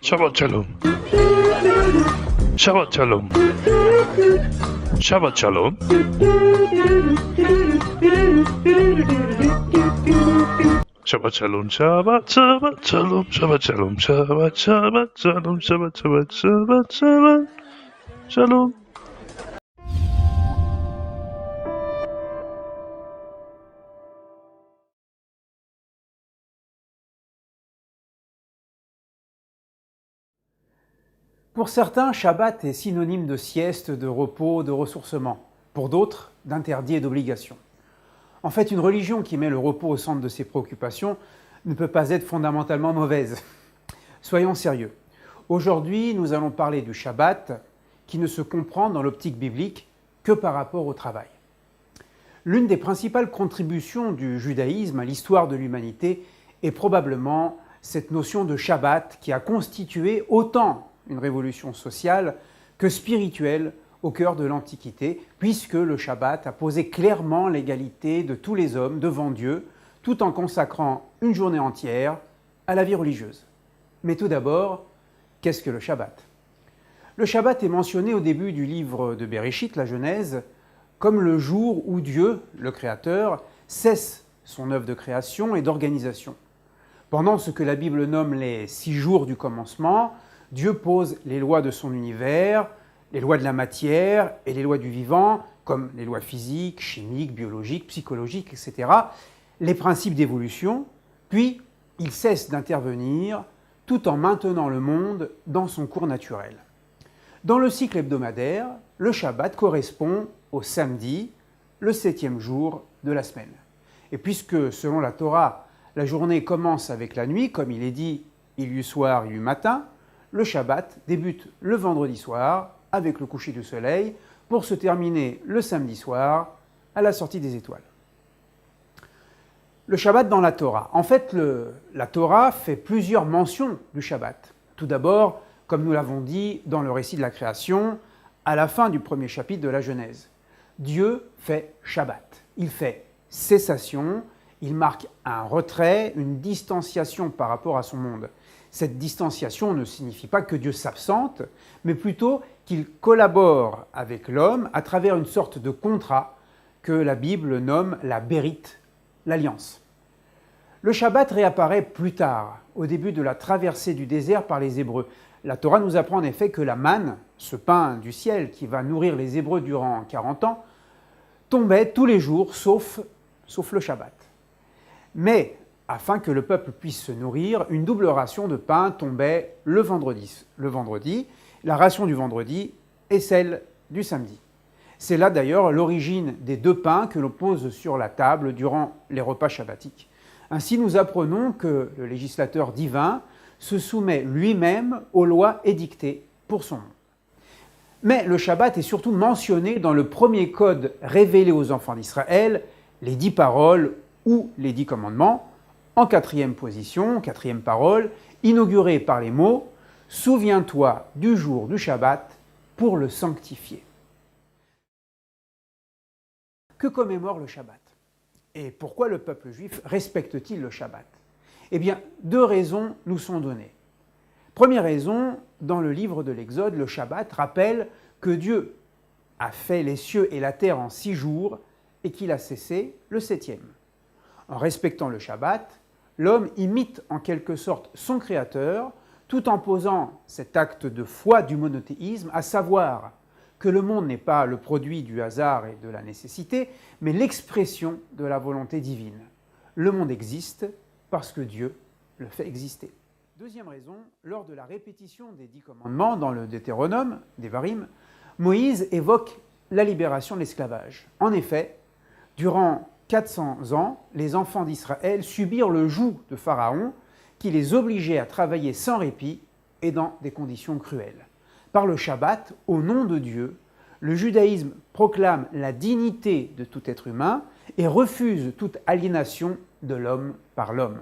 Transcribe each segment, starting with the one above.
Shabbat Shalom. Shabbat Shalom. Shabbat Shalom. Shabbat Shalom. Shabbat Shalom. Shabbat Shalom. Shabbat Shalom. Shabbat Shalom. Shalom. Pour certains, Shabbat est synonyme de sieste, de repos, de ressourcement. Pour d'autres, d'interdit et d'obligation. En fait, une religion qui met le repos au centre de ses préoccupations ne peut pas être fondamentalement mauvaise. Soyons sérieux. Aujourd'hui, nous allons parler du Shabbat, qui ne se comprend dans l'optique biblique que par rapport au travail. L'une des principales contributions du judaïsme à l'histoire de l'humanité est probablement cette notion de Shabbat qui a constitué autant une révolution sociale que spirituelle au cœur de l'Antiquité, puisque le Shabbat a posé clairement l'égalité de tous les hommes devant Dieu, tout en consacrant une journée entière à la vie religieuse. Mais tout d'abord, qu'est-ce que le Shabbat ? Le Shabbat est mentionné au début du livre de Bereshit, la Genèse, comme le jour où Dieu, le Créateur, cesse son œuvre de création et d'organisation. Pendant ce que la Bible nomme les 6 jours du commencement, Dieu pose les lois de son univers, les lois de la matière et les lois du vivant, comme les lois physiques, chimiques, biologiques, psychologiques, etc., les principes d'évolution, puis il cesse d'intervenir tout en maintenant le monde dans son cours naturel. Dans le cycle hebdomadaire, le Shabbat correspond au samedi, le 7e jour de la semaine. Et puisque, selon la Torah, la journée commence avec la nuit, comme il est dit, il y eut soir, il y eut matin, le Shabbat débute le vendredi soir avec le coucher du soleil pour se terminer le samedi soir à la sortie des étoiles. Le Shabbat dans la Torah. En fait, la Torah fait plusieurs mentions du Shabbat. Tout d'abord, comme nous l'avons dit dans le récit de la création, à la fin du premier chapitre de la Genèse. Dieu fait Shabbat. Il fait cessation, il marque un retrait, une distanciation par rapport à son monde. Cette distanciation ne signifie pas que Dieu s'absente, mais plutôt qu'il collabore avec l'homme à travers une sorte de contrat que la Bible nomme la bérite, l'alliance. Le Shabbat réapparaît plus tard, au début de la traversée du désert par les Hébreux. La Torah nous apprend en effet que la manne, ce pain du ciel qui va nourrir les Hébreux durant 40 ans, tombait tous les jours, sauf le Shabbat. Mais afin que le peuple puisse se nourrir, une double ration de pain tombait le vendredi, la ration du vendredi et celle du samedi. C'est là d'ailleurs l'origine des 2 pains que l'on pose sur la table durant les repas shabbatiques. Ainsi, nous apprenons que le législateur divin se soumet lui-même aux lois édictées pour son monde. Mais le Shabbat est surtout mentionné dans le premier code révélé aux enfants d'Israël, les 10 paroles ou les 10 commandements, en 4e position, 4e parole, inaugurée par les mots « Souviens-toi du jour du Shabbat pour le sanctifier ». Que commémore le Shabbat ? Et pourquoi le peuple juif respecte-t-il le Shabbat ? Eh bien, 2 raisons nous sont données. Première raison, dans le livre de l'Exode, le Shabbat rappelle que Dieu a fait les cieux et la terre en 6 jours et qu'il a cessé le 7e. En respectant le Shabbat, l'homme imite en quelque sorte son Créateur, tout en posant cet acte de foi du monothéisme, à savoir que le monde n'est pas le produit du hasard et de la nécessité, mais l'expression de la volonté divine. Le monde existe parce que Dieu le fait exister. Deuxième raison, lors de la répétition des 10 commandements dans le Deutéronome, Devarim, Moïse évoque la libération de l'esclavage. En effet, durant 400 ans, les enfants d'Israël subirent le joug de Pharaon qui les obligeait à travailler sans répit et dans des conditions cruelles. Par le Shabbat, au nom de Dieu, le judaïsme proclame la dignité de tout être humain et refuse toute aliénation de l'homme par l'homme.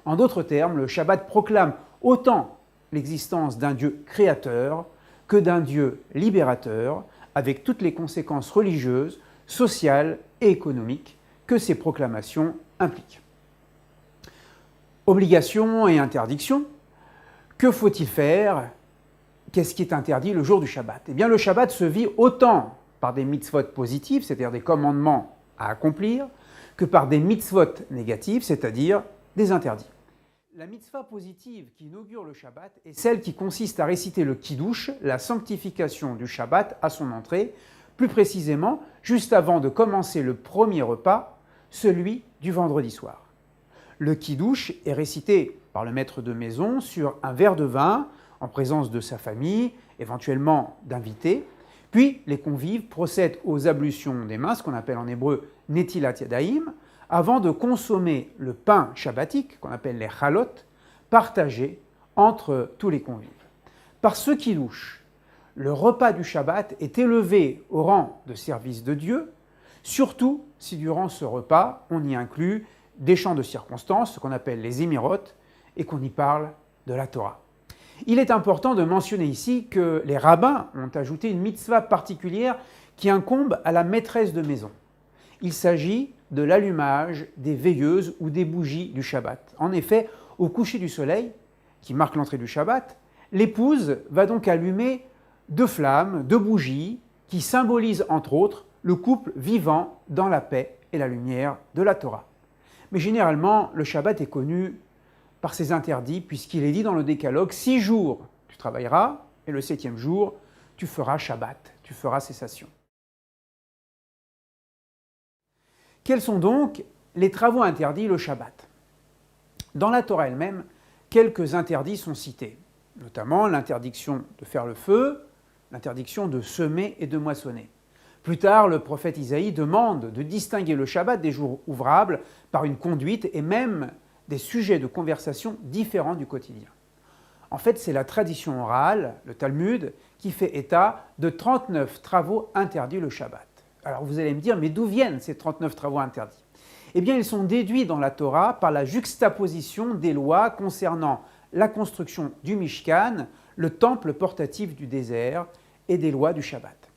En d'autres termes, le Shabbat proclame autant l'existence d'un Dieu créateur que d'un Dieu libérateur, avec toutes les conséquences religieuses, sociales et économiques que ces proclamations impliquent. Obligations et interdictions. Que faut-il faire? Qu'est-ce qui est interdit le jour du Shabbat? Eh bien, le Shabbat se vit autant par des mitzvot positifs, c'est-à-dire des commandements à accomplir, que par des mitzvot négatifs, c'est-à-dire des interdits. La mitzvah positive qui inaugure le Shabbat est celle qui consiste à réciter le Kiddush, la sanctification du Shabbat à son entrée, plus précisément juste avant de commencer le premier repas, celui du vendredi soir. Le Kiddush est récité par le maître de maison sur un verre de vin, en présence de sa famille, éventuellement d'invités, puis les convives procèdent aux ablutions des mains, ce qu'on appelle en hébreu Netilat Yadayim, avant de consommer le pain shabbatique, qu'on appelle les chalot, partagé entre tous les convives. Par ce Kiddush, le repas du Shabbat est élevé au rang de service de Dieu, surtout si durant ce repas, on y inclut des chants de circonstances, ce qu'on appelle les émirot, et qu'on y parle de la Torah. Il est important de mentionner ici que les rabbins ont ajouté une mitzvah particulière qui incombe à la maîtresse de maison. Il s'agit de l'allumage des veilleuses ou des bougies du Shabbat. En effet, au coucher du soleil, qui marque l'entrée du Shabbat, l'épouse va donc allumer 2 flammes, 2 bougies, qui symbolisent entre autres le couple vivant dans la paix et la lumière de la Torah. Mais généralement, le Shabbat est connu par ses interdits, puisqu'il est dit dans le Décalogue, 6 jours tu travailleras, et le 7e jour tu feras Shabbat, tu feras cessation. Quels sont donc les travaux interdits le Shabbat? Dans la Torah elle-même, quelques interdits sont cités, notamment l'interdiction de faire le feu, l'interdiction de semer et de moissonner. Plus tard, le prophète Isaïe demande de distinguer le Shabbat des jours ouvrables par une conduite et même des sujets de conversation différents du quotidien. En fait, c'est la tradition orale, le Talmud, qui fait état de 39 travaux interdits le Shabbat. Alors vous allez me dire, mais d'où viennent ces 39 travaux interdits? Eh bien, ils sont déduits dans la Torah par la juxtaposition des lois concernant la construction du Mishkan, le temple portatif du désert, et des lois du Shabbat.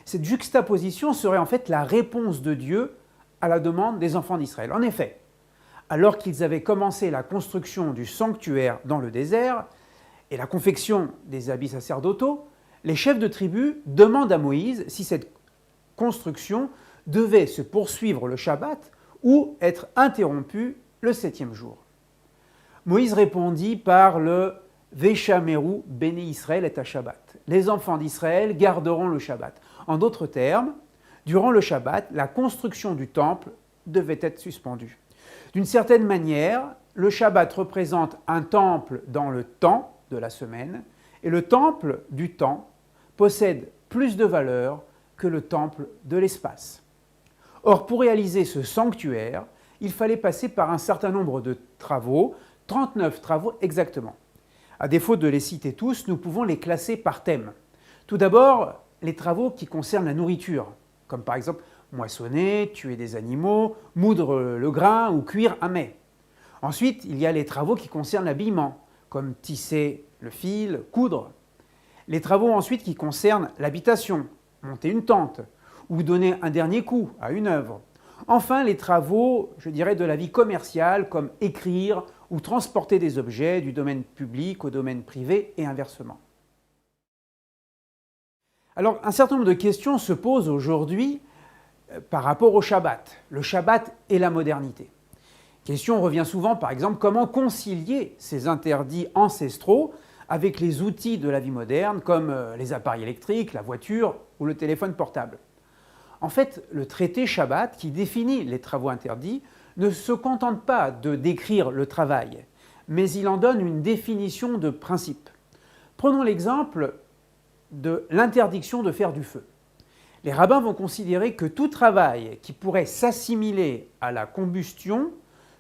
Cette juxtaposition serait en fait la réponse de Dieu à la demande des enfants d'Israël. En effet, alors qu'ils avaient commencé la construction du sanctuaire dans le désert et la confection des habits sacerdotaux, les chefs de tribu demandent à Moïse si cette construction devait se poursuivre le Shabbat ou être interrompue le 7e jour. Moïse répondit par le Veshameru Béné Israël et à Shabbat. Les enfants d'Israël garderont le Shabbat. En d'autres termes, durant le Shabbat, la construction du temple devait être suspendue. D'une certaine manière, le Shabbat représente un temple dans le temps de la semaine, et le temple du temps possède plus de valeur que le temple de l'espace. Or, pour réaliser ce sanctuaire, il fallait passer par un certain nombre de travaux, 39 travaux exactement. À défaut de les citer tous, nous pouvons les classer par thème. Tout d'abord, les travaux qui concernent la nourriture, comme par exemple moissonner, tuer des animaux, moudre le grain ou cuire un mets. Ensuite, il y a les travaux qui concernent l'habillement, comme tisser le fil, coudre. Les travaux ensuite qui concernent l'habitation, monter une tente ou donner un dernier coup à une œuvre. Enfin, les travaux, je dirais, de la vie commerciale, comme écrire ou transporter des objets du domaine public au domaine privé et inversement. Alors, un certain nombre de questions se posent aujourd'hui par rapport au Shabbat. Le Shabbat et la modernité. Question revient souvent, par exemple, comment concilier ces interdits ancestraux avec les outils de la vie moderne, comme les appareils électriques, la voiture ou le téléphone portable. En fait, le traité Shabbat, qui définit les travaux interdits, ne se contente pas de décrire le travail, mais il en donne une définition de principe. Prenons l'exemple de l'interdiction de faire du feu. Les rabbins vont considérer que tout travail qui pourrait s'assimiler à la combustion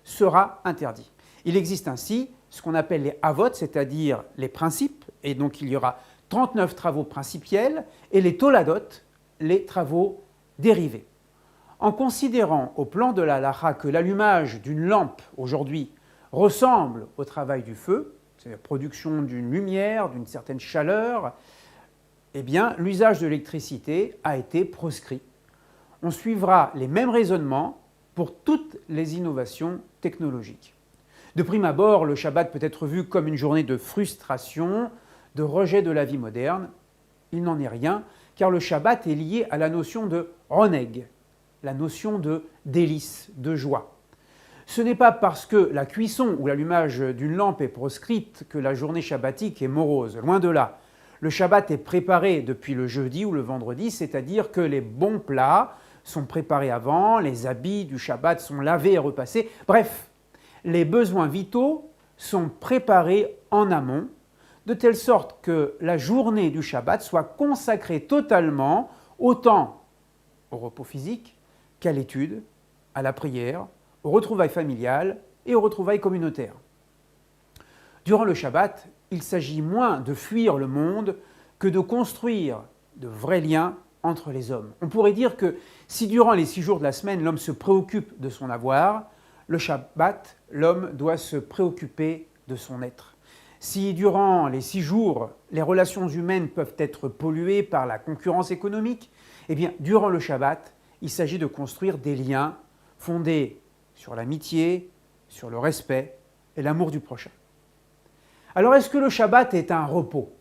sera interdit. Il existe ainsi ce qu'on appelle les avot, c'est-à-dire les principes, et donc il y aura 39 travaux principiels, et les toladot, les travaux dérivés. En considérant au plan de la halakha que l'allumage d'une lampe aujourd'hui ressemble au travail du feu, c'est-à-dire la production d'une lumière, d'une certaine chaleur, eh bien l'usage de l'électricité a été proscrit. On suivra les mêmes raisonnements pour toutes les innovations technologiques. De prime abord, le Shabbat peut être vu comme une journée de frustration, de rejet de la vie moderne. Il n'en est rien, car le Shabbat est lié à la notion de oneg, la notion de délice, de joie. Ce n'est pas parce que la cuisson ou l'allumage d'une lampe est proscrite que la journée shabbatique est morose, loin de là. Le Shabbat est préparé depuis le jeudi ou le vendredi, c'est-à-dire que les bons plats sont préparés avant, les habits du Shabbat sont lavés et repassés, bref, les besoins vitaux sont préparés en amont, de telle sorte que la journée du Shabbat soit consacrée totalement autant au repos physique qu'à l'étude, à la prière, aux retrouvailles familiales et aux retrouvailles communautaires. Durant le Shabbat, il s'agit moins de fuir le monde que de construire de vrais liens entre les hommes. On pourrait dire que si durant les 6 jours de la semaine, l'homme se préoccupe de son avoir, le Shabbat, l'homme doit se préoccuper de son être. Si durant les 6 jours, les relations humaines peuvent être polluées par la concurrence économique, eh bien, durant le Shabbat, il s'agit de construire des liens fondés sur l'amitié, sur le respect et l'amour du prochain. Alors, est-ce que le Shabbat est un repos?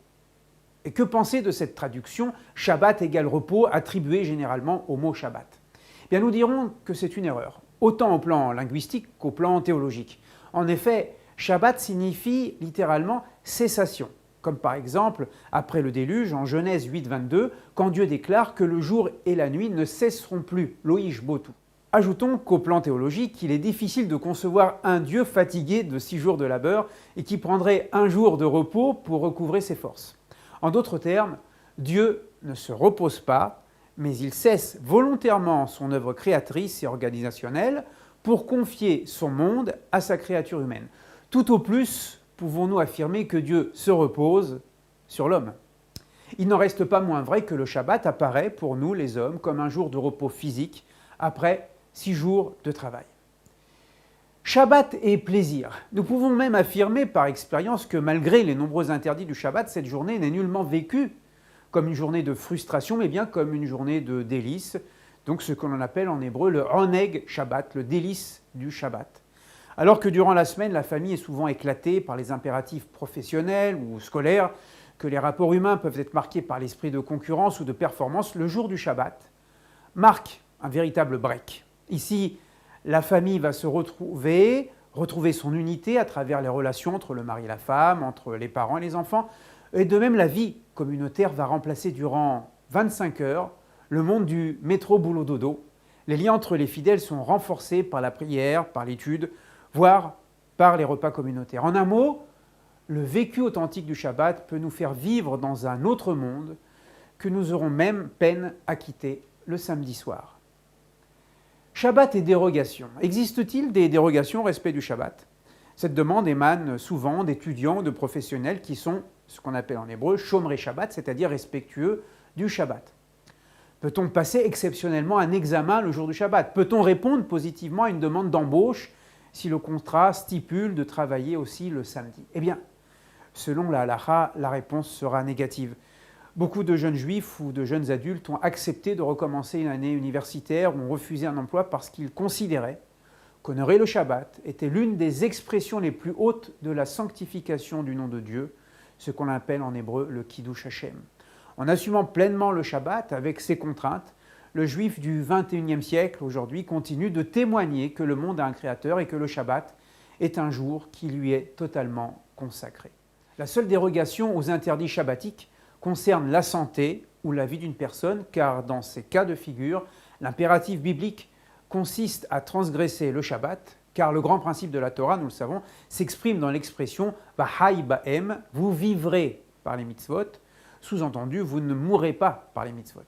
Et que penser de cette traduction Shabbat égale repos attribuée généralement au mot Shabbat? Eh bien, nous dirons que c'est une erreur, autant au plan linguistique qu'au plan théologique. En effet, Shabbat signifie littéralement cessation, comme par exemple après le déluge en Genèse 8, 22, quand Dieu déclare que le jour et la nuit ne cesseront plus, loïsh botu. Ajoutons qu'au plan théologique, il est difficile de concevoir un Dieu fatigué de 6 jours de labeur et qui prendrait un jour de repos pour recouvrer ses forces. En d'autres termes, Dieu ne se repose pas, mais il cesse volontairement son œuvre créatrice et organisationnelle pour confier son monde à sa créature humaine. Tout au plus, pouvons-nous affirmer que Dieu se repose sur l'homme. Il n'en reste pas moins vrai que le Shabbat apparaît pour nous, les hommes, comme un jour de repos physique après 6 jours de travail. Shabbat et plaisir. Nous pouvons même affirmer par expérience que malgré les nombreux interdits du Shabbat, cette journée n'est nullement vécue comme une journée de frustration, mais bien comme une journée de délice, donc ce que l'on appelle en hébreu le oneg Shabbat, le délice du Shabbat. Alors que durant la semaine, la famille est souvent éclatée par les impératifs professionnels ou scolaires, que les rapports humains peuvent être marqués par l'esprit de concurrence ou de performance, le jour du Shabbat marque un véritable break. Ici, la famille va se retrouver son unité à travers les relations entre le mari et la femme, entre les parents et les enfants. Et de même, la vie communautaire va remplacer durant 25 heures le monde du métro-boulot-dodo. Les liens entre les fidèles sont renforcés par la prière, par l'étude, voire par les repas communautaires. En un mot, le vécu authentique du Shabbat peut nous faire vivre dans un autre monde que nous aurons même peine à quitter le samedi soir. Shabbat et dérogation. Existe-t-il des dérogations au respect du Shabbat? Cette demande émane souvent d'étudiants ou de professionnels qui sont ce qu'on appelle en hébreu Shomrei Shabbat, c'est-à-dire respectueux du Shabbat. Peut-on passer exceptionnellement un examen le jour du Shabbat? Peut-on répondre positivement à une demande d'embauche si le contrat stipule de travailler aussi le samedi? Eh bien, selon la halacha, la réponse sera négative. Beaucoup de jeunes juifs ou de jeunes adultes ont accepté de recommencer une année universitaire ou ont refusé un emploi parce qu'ils considéraient qu'honorer le Shabbat était l'une des expressions les plus hautes de la sanctification du nom de Dieu, ce qu'on appelle en hébreu le Kiddush Hashem. En assumant pleinement le Shabbat avec ses contraintes, le juif du XXIe siècle aujourd'hui continue de témoigner que le monde a un créateur et que le Shabbat est un jour qui lui est totalement consacré. La seule dérogation aux interdits shabbatiques concerne la santé ou la vie d'une personne, car dans ces cas de figure, l'impératif biblique consiste à transgresser le Shabbat, car le grand principe de la Torah, nous le savons, s'exprime dans l'expression « Vahai ba'em », vous vivrez par les mitzvot, sous-entendu, vous ne mourrez pas par les mitzvot.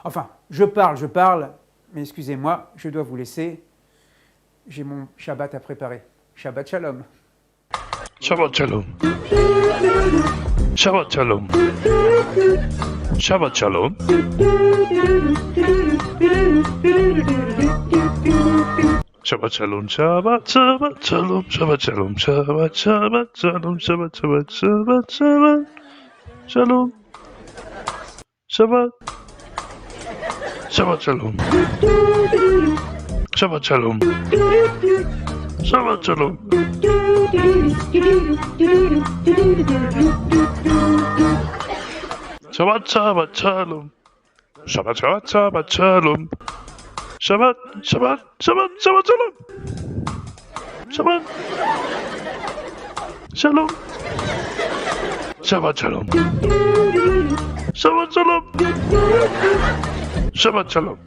Enfin, je parle, mais excusez-moi, je dois vous laisser, j'ai mon Shabbat à préparer. Shabbat Shalom. Shabbat Shalom. Shabbat Shalom. Shabbat Shalom. Shabbat Shalom. Shabbat Shalom. Shabbat Shalom. Shabbat Shalom. Shabbat Shalom. Shalom. Shabbat. Shabbat Shalom. Shabbat Shalom. Shabbat Shalom. Shabbat Shabbat Shalom. Shabbat Shabbat Shabbat Shalom. Shabbat Shabbat Shabbat Shabbat Shalom. Shabbat Shalom. Shabbat Shalom. Shabbat Shalom. Shabbat Shalom.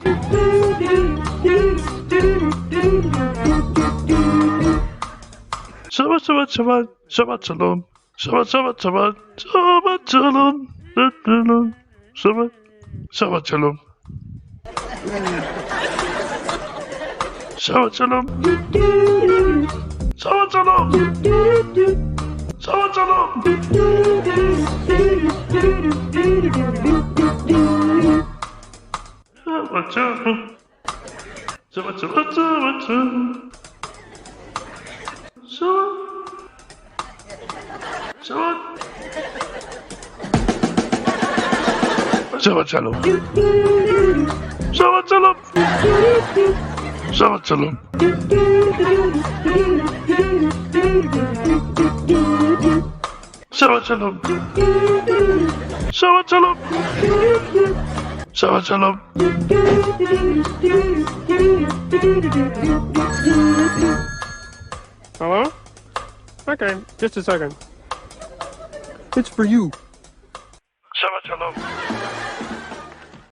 Shabbat Shabbat Shabbat Shabbat Shalom. Shabbat Shabbat Shabbat Shabbat Shalom. Shabbat Shabbat Shalom. Shabbat Shalom. Shabbat Shalom. Shabbat Shalom. Shabbat Shalom. Shabbat Shabbat Shabbat Shalom. Shabbat Shalom. Shabbat Shalom. Shabbat Shalom. Shabbat Shalom. Shabbat Shalom. Shabbat Shalom. Hello? Okay, just a second. It's for you.